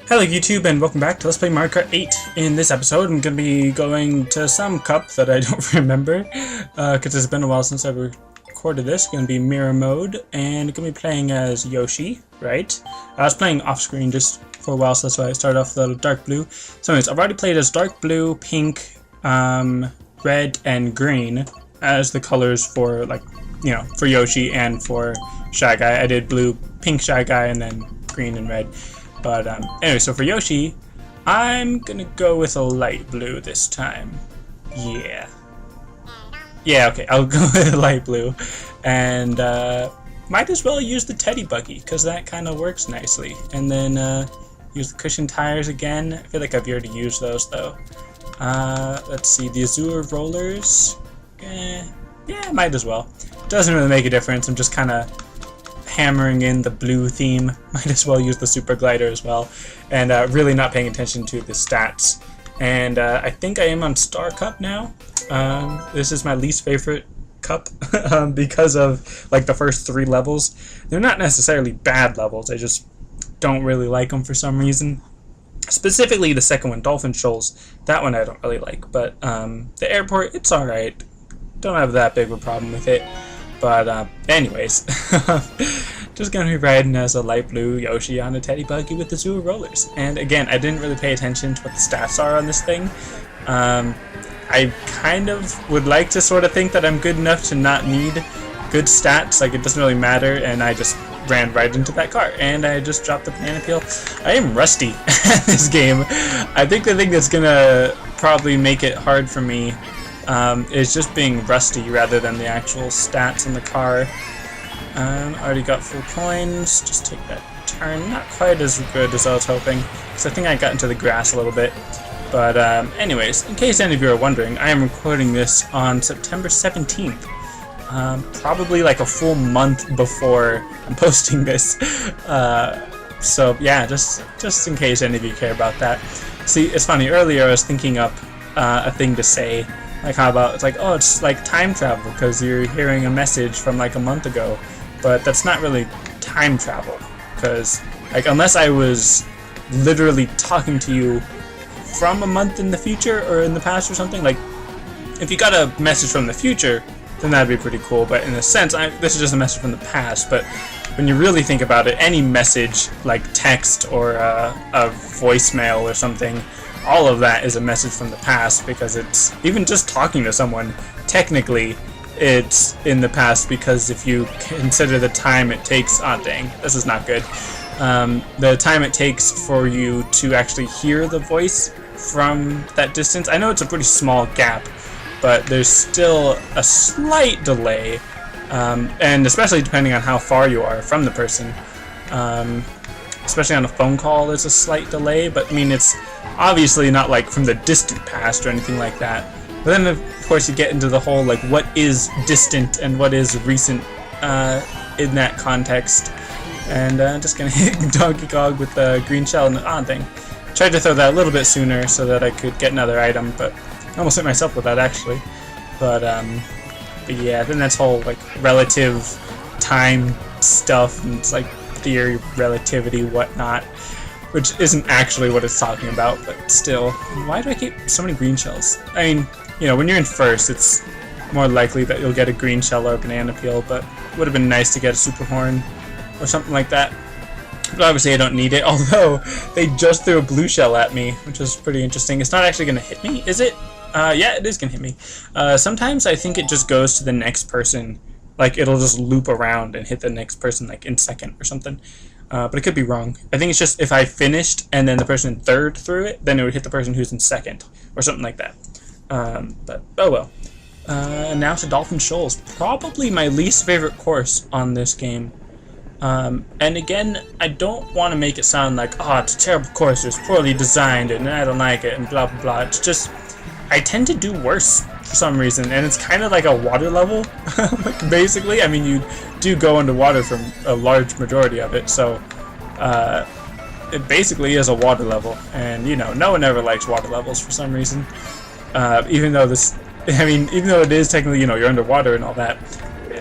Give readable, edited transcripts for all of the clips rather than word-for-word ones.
Hello YouTube and welcome back to Let's Play Mario Kart 8. In this episode I'm going to be going to some cup that I don't remember because it's been a while since I recorded this. It's going to be mirror mode and going to be playing as Yoshi, right? I was playing off screen just for a while, so that's why I started off with the dark blue. So anyways, I've already played as dark blue, pink, red and green as the colors for, like, you know, for Yoshi and for Shy Guy. I did blue, pink Shy Guy and then green and red. But anyway, so for Yoshi, I'm gonna go with a light blue this time. Yeah, okay, I'll go with light blue. And might as well use the teddy buggy, because that kind of works nicely. And then use the cushion tires again. I feel like I've already used those, though. Let's see, the Azure rollers. Yeah, might as well. Doesn't really make a difference, I'm just kind of hammering in the blue theme. Might as well use the super glider as well, and really not paying attention to the stats. And I think I am on Star Cup now. This is my least favorite cup because of like the first 3 levels. They're not necessarily bad levels, I just don't really like them for some reason. Specifically the second one, Dolphin Shoals, that one I don't really like, but the airport, it's alright. Don't have that big of a problem with it. But anyways, just gonna be riding as a light blue Yoshi on a teddy buggy with the Azure rollers. And again, I didn't really pay attention to what the stats are on this thing. I kind of would like to sort of think that I'm good enough to not need good stats, like it doesn't really matter, and I just ran right into that car, and I just dropped the banana peel. I am rusty at this game. I think the thing that's gonna probably make it hard for me is just being rusty rather than the actual stats in the car. Already got full coins, just take that turn. Not quite as good as I was hoping, because I think I got into the grass a little bit. But anyways, in case any of you are wondering, I am recording this on September 17th. Probably like a full month before I'm posting this. So yeah, just in case any of you care about that. See, it's funny, earlier I was thinking up a thing to say. Like how about, it's like, oh, it's like time travel because you're hearing a message from like a month ago, but that's not really time travel, because like unless I was literally talking to you from a month in the future or in the past or something, like if you got a message from the future, then that'd be pretty cool. But in a sense, this is just a message from the past. But when you really think about it, any message like text or a voicemail or something, all of that is a message from the past, because it's even just talking to someone, technically it's in the past, because if you consider the time it takes, dang, this is not good, the time it takes for you to actually hear the voice from that distance. I know it's a pretty small gap, but there's still a slight delay, and especially depending on how far you are from the person. Especially on a phone call, there's a slight delay, but I mean, it's obviously not like from the distant past or anything like that. But then, of course, you get into the whole, like, what is distant and what is recent in that context. And I'm just gonna hit Donkey Kong with the green shell and the on thing. Tried to throw that a little bit sooner so that I could get another item, but I almost hit myself with that, actually. But yeah, then that's whole, like, relative time stuff, and it's like theory, relativity, whatnot, which isn't actually what it's talking about, but still. Why do I keep so many green shells? I mean, you know, when you're in first, it's more likely that you'll get a green shell or a banana peel, but it would have been nice to get a super horn or something like that. But obviously I don't need it, although they just threw a blue shell at me, which is pretty interesting. It's not actually going to hit me, is it? Yeah, it is going to hit me. Sometimes I think it just goes to the next person. Like, it'll just loop around and hit the next person, like, in second or something. But it could be wrong. I think it's just if I finished and then the person in third threw it, then it would hit the person who's in second, or something like that. But, oh well. Now to Dolphin Shoals. Probably my least favorite course on this game. And again, I don't want to make it sound like, oh, it's a terrible course, it's poorly designed, and I don't like it, and blah, blah, blah. It's just, I tend to do worse for some reason, and it's kind of like a water level, like, basically. I mean, you do go underwater for a large majority of it, so it basically is a water level, and you know, no one ever likes water levels for some reason. Even though even though it is technically, you know, you're underwater and all that,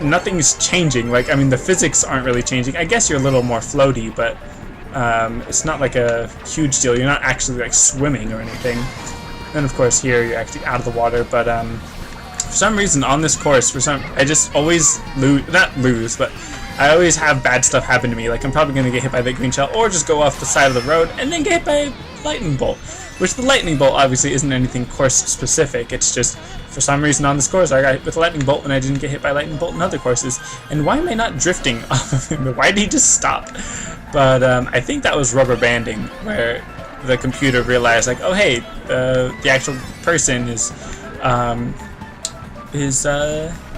nothing's changing. Like, I mean, the physics aren't really changing. I guess you're a little more floaty, but It's not like a huge deal. You're not actually like swimming or anything. And of course here you're actually out of the water, but for some reason on this course, I just always lose, but I always have bad stuff happen to me. Like I'm probably going to get hit by the green shell or just go off the side of the road and then get hit by a lightning bolt. Which the lightning bolt obviously isn't anything course specific. It's just for some reason on this course I got hit with a lightning bolt and I didn't get hit by lightning bolt in other courses. And why am I not drifting off of him? Why did he just stop? But I think that was rubber banding, where the computer realized like, oh hey, the actual person is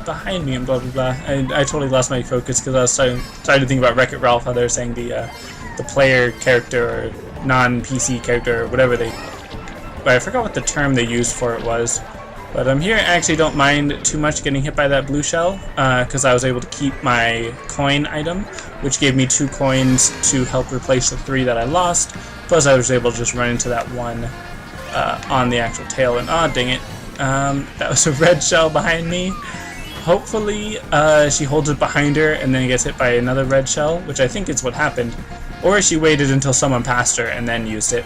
behind me and blah blah blah. I totally lost my focus because I was starting to think about Wreck-It Ralph, how they were saying the player character or non-PC character or whatever but I forgot what the term they used for it was. But here I actually don't mind too much getting hit by that blue shell because I was able to keep my coin item, which gave me 2 coins to help replace the 3 that I lost. Plus I was able to just run into that one on the actual tail, and oh dang it, that was a red shell behind me. Hopefully she holds it behind her and then gets hit by another red shell, which I think is what happened. Or she waited until someone passed her and then used it,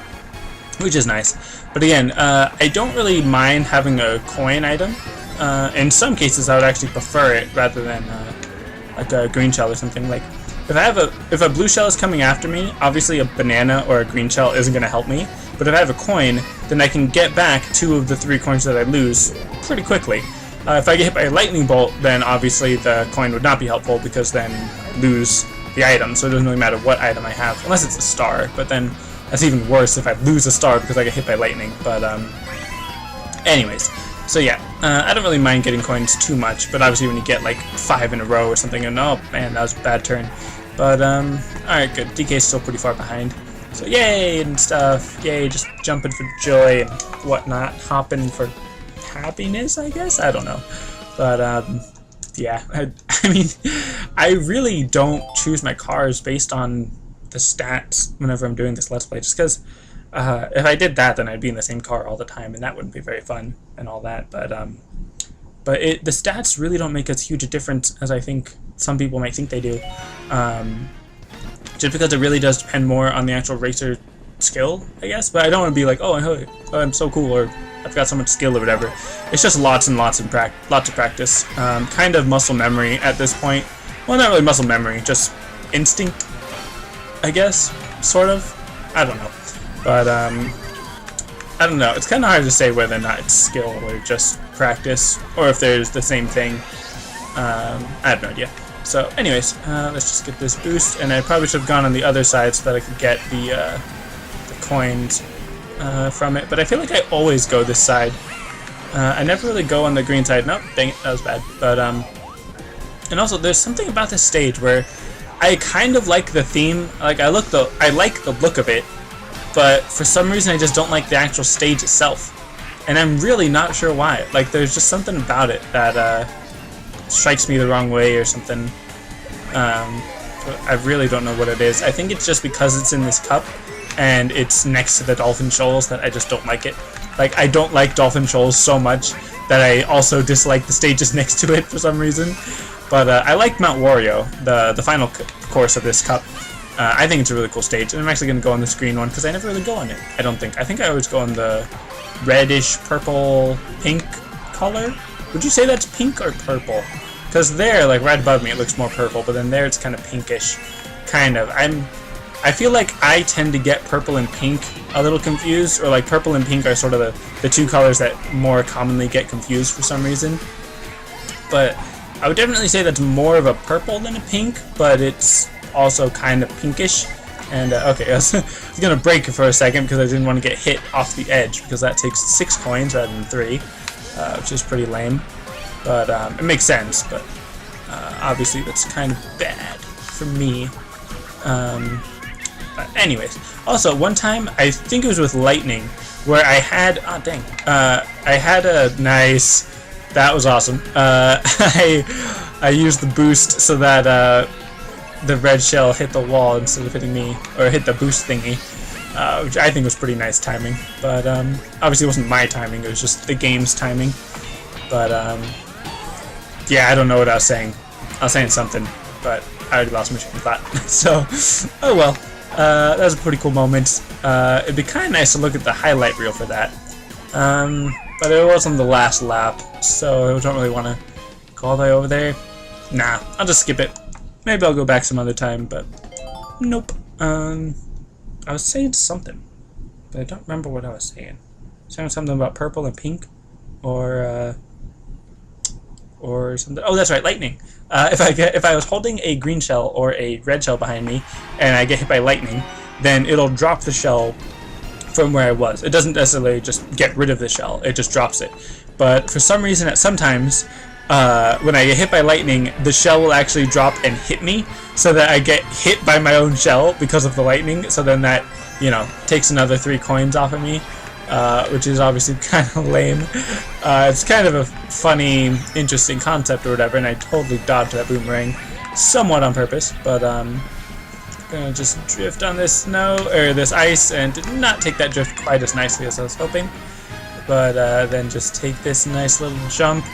which is nice. But again, I don't really mind having a coin item. In some cases I would actually prefer it rather than like a green shell or something. Like if a blue shell is coming after me, obviously a banana or a green shell isn't going to help me. But if I have a coin, then I can get back 2 of the 3 coins that I lose pretty quickly. If I get hit by a lightning bolt, then obviously the coin would not be helpful because then I lose the item, so it doesn't really matter what item I have, unless it's a star, but then that's even worse if I lose a star because I get hit by lightning. But anyways, so yeah, I don't really mind getting coins too much, but obviously when you get like 5 in a row or something, and oh man, that was a bad turn. But alright, good. DK's still pretty far behind. So yay and stuff, yay, just jumping for joy and whatnot, hopping for happiness, I guess? I don't know. But yeah, I mean, I really don't choose my cars based on the stats whenever I'm doing this Let's Play, just because if I did that, then I'd be in the same car all the time, and that wouldn't be very fun and all that. But the stats really don't make as huge a difference as I think some people might think they do. Just because it really does depend more on the actual racer skill, I guess. But I don't want to be like, oh, I'm so cool, or I've got so much skill or whatever. It's just lots and lots of practice. Kind of muscle memory at this point. Well, not really muscle memory, just instinct, I guess, sort of. I don't know. But I don't know. It's kind of hard to say whether or not it's skill or just practice, or if there's the same thing. I have no idea. So anyways, let's just get this boost, and I probably should have gone on the other side so that I could get the coins from it, but I feel like I always go this side. I never really go on the green side. Nope, dang it, that was bad. But and also there's something about this stage where I kind of like the theme. Like I like the look of it, but for some reason I just don't like the actual stage itself, and I'm really not sure why. Like there's just something about it that strikes me the wrong way or something. I really don't know what it is. I think it's just because it's in this cup and it's next to the Dolphin Shoals that I just don't like it. Like, I don't like Dolphin Shoals so much that I also dislike the stages next to it for some reason. But I like Mount Wario, the final course of this cup. I think it's a really cool stage, and I'm actually going to go on this green one because I never really go on it, I don't think. I think I always go on the reddish, purple, pink color. Would you say that's pink or purple? Because there, like right above me, it looks more purple, but then there it's kind of pinkish. Kind of. I feel like I tend to get purple and pink a little confused, or like purple and pink are sort of the 2 colors that more commonly get confused for some reason. But I would definitely say that's more of a purple than a pink, but it's also kind of pinkish. And okay, I was going to break for a second because I didn't want to get hit off the edge, because that takes 6 coins rather than 3. Which is pretty lame, but it makes sense, but obviously that's kind of bad for me. But anyways, also one time, I think it was with lightning, where I had, I had a nice, that was awesome. I used the boost so that the red shell hit the wall instead of hitting me, or hit the boost thingy. Which I think was pretty nice timing, but obviously it wasn't my timing, it was just the game's timing. But yeah, I don't know what I was saying. I was saying something, but I already lost my train of thought. So, oh well. That was a pretty cool moment. It'd be kind of nice to look at the highlight reel for that. But it was on the last lap, so I don't really want to go all the way over there. Nah, I'll just skip it. Maybe I'll go back some other time, but nope. I was saying something, but I don't remember what I was saying. Saying something about purple and pink, or something. Oh, that's right, lightning. If I was holding a green shell or a red shell behind me, and I get hit by lightning, then it'll drop the shell from where I was. It doesn't necessarily just get rid of the shell; it just drops it. But for some reason, sometimes when I get hit by lightning, the shell will actually drop and hit me, so that I get hit by my own shell because of the lightning. So then that, you know, takes another 3 coins off of me. Which is obviously kind of lame. It's kind of a funny, interesting concept or whatever, and I totally dodged that boomerang somewhat on purpose, but gonna just drift on this snow, or this ice, and did not take that drift quite as nicely as I was hoping, but then just take this nice little jump.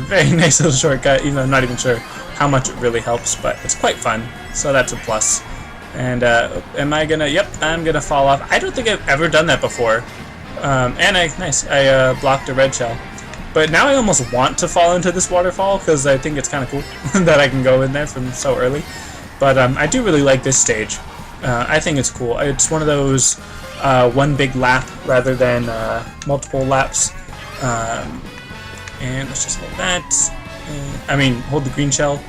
Very nice little shortcut, even though I'm not even sure how much it really helps, but it's quite fun, so that's a plus. And am I gonna? Yep, I'm gonna fall off. I don't think I've ever done that before. And I blocked a red shell. But now I almost want to fall into this waterfall because I think it's kind of cool that I can go in there from so early. But I do really like this stage. I think it's cool. It's one of those one big lap rather than multiple laps. And let's just hold that. Hold the green shell.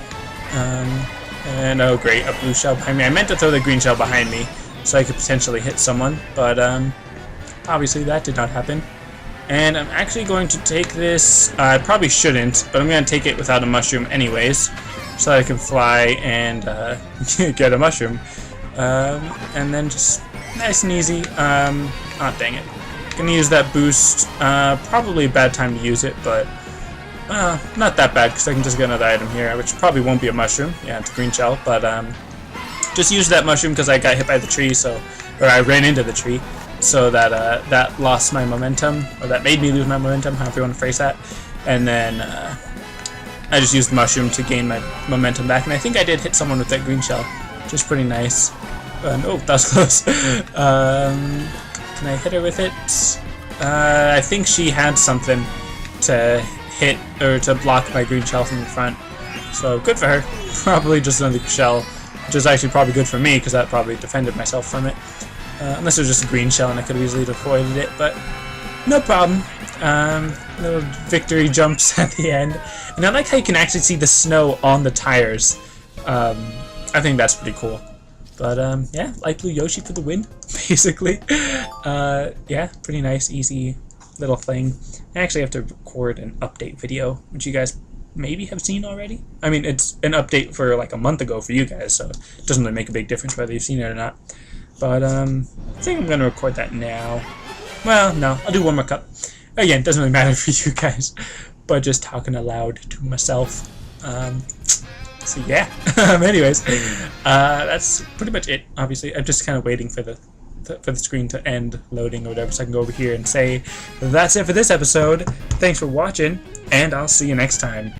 And oh great, a blue shell behind me. I meant to throw the green shell behind me so I could potentially hit someone, but obviously that did not happen. And I'm actually going to take this, I probably shouldn't, but I'm going to take it without a mushroom anyways, so that I can fly and get a mushroom. And then just nice and easy. Oh dang it. Gonna use that boost, probably a bad time to use it, but not that bad, because I can just get another item here, which probably won't be a mushroom. Yeah, it's a green shell, but just use that mushroom because I got hit by the tree, or I ran into the tree, so that that lost my momentum, or that made me lose my momentum, however you want to phrase that. And then I just used the mushroom to gain my momentum back, and I think I did hit someone with that green shell, which is pretty nice. Oh, that was close. Can I hit her with it? I think she had something to hit or to block my green shell from the front, so good for her. Probably just another shell, which is actually probably good for me because that probably defended myself from it, unless it was just a green shell and I could have easily avoided it, but no problem. Little victory jumps at the end, and I like how you can actually see the snow on the tires. I think that's pretty cool. But yeah, light blue Yoshi for the win, basically. Yeah, pretty nice, easy little thing. I actually have to record an update video, which you guys maybe have seen already. I mean, it's an update for like a month ago for you guys, so it doesn't really make a big difference whether you've seen it or not. But I think I'm going to record that now. Well, no, I'll do one more cup. Again, it doesn't really matter for you guys, but just talking aloud to myself. So yeah, anyways, that's pretty much it. Obviously, I'm just kind of waiting for the screen to end loading or whatever, so I can go over here and say that's it for this episode. Thanks for watching, and I'll see you next time.